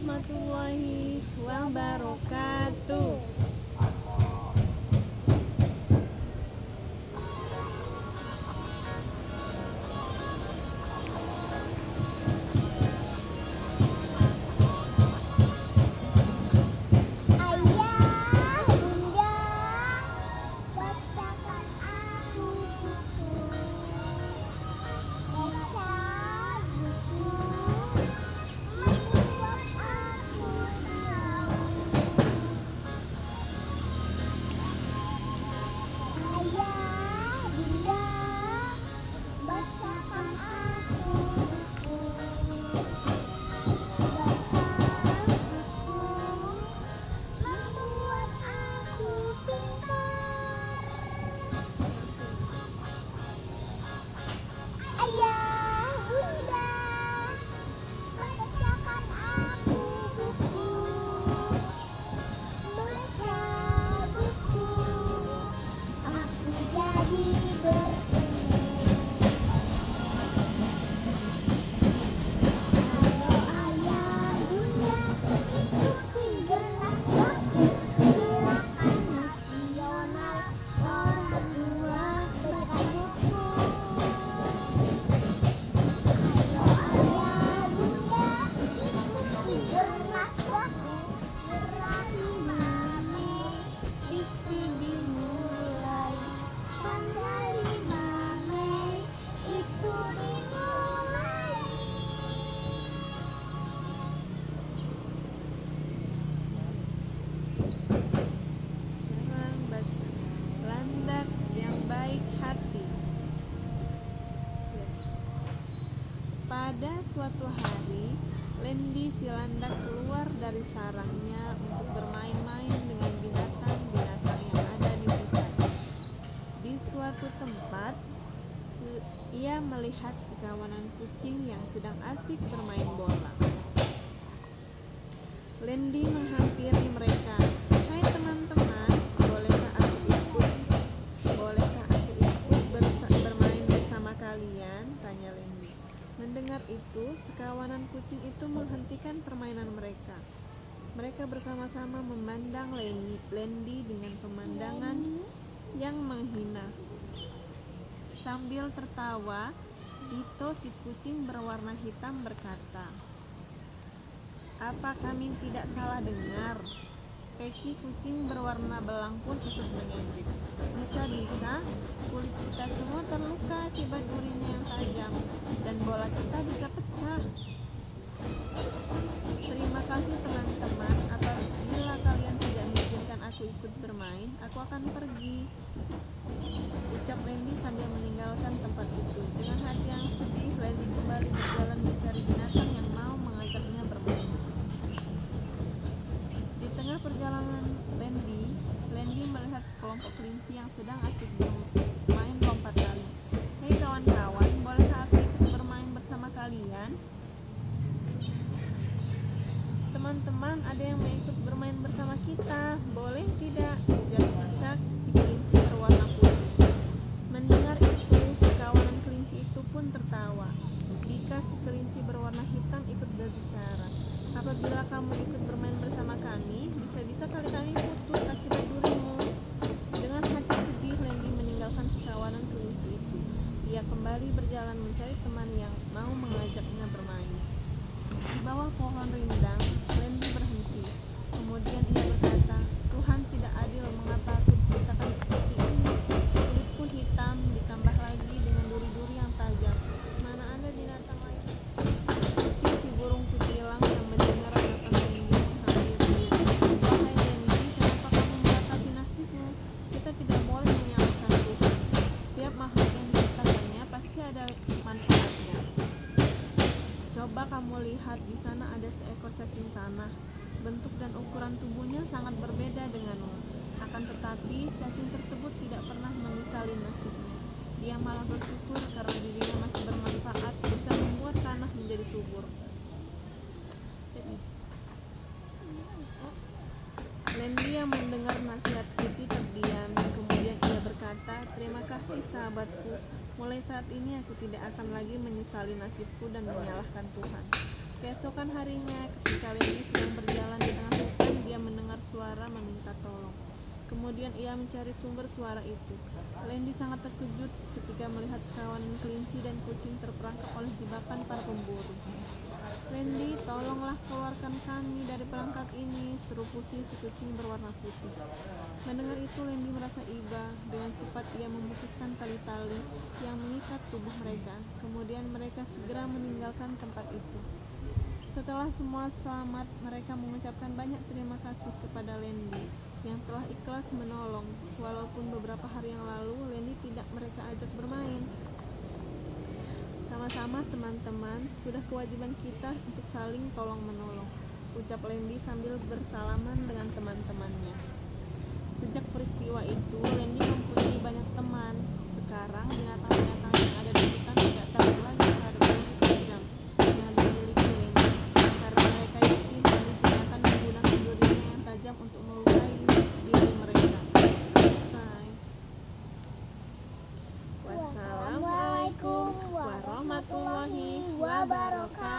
warahmatullahi wabarakatuh. Ayah, bunda, bacakan aku buku. Baca buku membuat aku tahu. Ayah, bunda, bacakan aku buku. Baca buku membuat aku pintar. Ayah, bunda, bacakan aku buku. Baca buku, aku jadi berilmu. Ayo ayah, bunda, ikutin gernas aku. Gerakan nasional orang tua bacakan buku. Ayo ayah, bunda, ikutin gernas aku. Gerak 5 Mei itu dimulai. Tanggal 5 Mei itu dimulai. Sekarang baca Landak yang baik hati. Pada suatu hari, Lendi si landak keluar dari sarangnya untuk bermain-main dengan binatang-binatang yang ada di hutan. Di suatu tempat, ia melihat sekawanan kucing yang sedang asik bermain bola. Lendi menghampiri mereka. "Hai teman-teman, bolehkah aku ikut bermain bersama kalian?" tanya Lendi. Mendengar itu, sekawanan kucing itu menghentikan permainan mereka. Mereka bersama-sama memandang Lendi dengan pemandangan yang menghina. Sambil tertawa, Dito si kucing berwarna hitam berkata, "Apa kami tidak salah dengar?" Peki kucing berwarna belang pun ikut mengejek. "Bisa-bisa kulit kita semua terluka akibat durinya yang tajam, dan bola kita bisa pecah." "Terima kasih teman-teman, apabila kalian tidak mengizinkan aku ikut bermain, aku akan pergi," ucap Lendi sambil meninggalkan tempat itu. Dengan hati yang sedih, Lendi kembali berjalan mencari binatang yang mau mengajaknya bermain. Di tengah perjalanan Lendi melihat sekelompok kelinci yang sedang asik bermain lompat tali. "Hei kawan-kawan, bolehkah aku ikut bermain bersama kalian?" "Teman-teman, ada yang mau ikut bermain bersama kita, boleh tidak?" ujar Cicak si kelinci berwarna putih. Mendengar itu, sekawanan kelinci itu pun tertawa. Dika si kelinci berwarna hitam ikut berbicara. "Apabila kamu ikut bermain bersama kami, bisa-bisa tali kami putus akibat durimu." Dengan hati sedih, Lendi meninggalkan sekawanan kelinci itu. Ia kembali berjalan mencari teman yang mau mengajaknya bermain. Di bawah pohon rindang, Lendi berhenti. Kemudian ia berkata, "Tuhan tidak adil, mengapa aku diciptakan seperti ini? Kulitku hitam, ditambah lagi dengan duri-duri yang tajam. Mana ada binatang lain seperti si burung kutilang yang mendengar harapan Lendi menghampiri diri. Wahai Lendi, kenapa kamu meratapi nasibmu? Kita tidak boleh menyalahkan Tuhan. Setiap makhluk yang diciptakannya pasti ada manfaatnya. Coba kamu lihat, di sana ada seekor cacing tanah. Bentuk dan ukuran tubuhnya sangat berbeda denganmu. Akan tetapi, cacing tersebut tidak pernah menyesali nasibnya. Dia malah bersyukur karena dirinya masih bermanfaat, bisa membuat tanah menjadi subur." Lendi yang mendengar nasihat itu terdiam. Kemudian ia berkata, "Terima kasih sahabatku. Mulai saat ini aku tidak akan lagi menyesali nasibku dan menyalahkan Tuhan. Keesokan harinya, ketika Lendi sedang berjalan di tengah hutan, dia mendengar suara meminta tolong. Kemudian ia mencari sumber suara itu. Lendi sangat terkejut ketika melihat sekawanan kelinci dan kucing terperangkap oleh jebakan para pemburu. "Lendi, tolonglah keluarkan kami dari perangkap ini," seru Pusi si kucing berwarna putih. Mendengar itu, Lendi merasa iba. Dengan cepat ia memutuskan tali-tali yang mengikat tubuh mereka. Kemudian mereka segera meninggalkan tempat itu. Setelah semua selamat, mereka mengucapkan banyak terima kasih kepada Lendi yang telah ikhlas menolong, walaupun beberapa hari yang lalu Lendi tidak mereka ajak bermain. "Sama-sama teman-teman, sudah kewajiban kita untuk saling tolong-menolong," ucap Lendi sambil bersalaman dengan teman-temannya. Sejak peristiwa itu, Lendi mempunyai banyak teman. Sekarang binatang-binatang yang ada di hutan tidak takut lagi terhadap bulu tajam yang dimiliki Lendi, karena mereka yakin Lendi tidak akan menggunakan durinya yang tajam untuk melukai diri mereka. Selesai. Wassalamualaikum warahmatullahi wabarakatuh.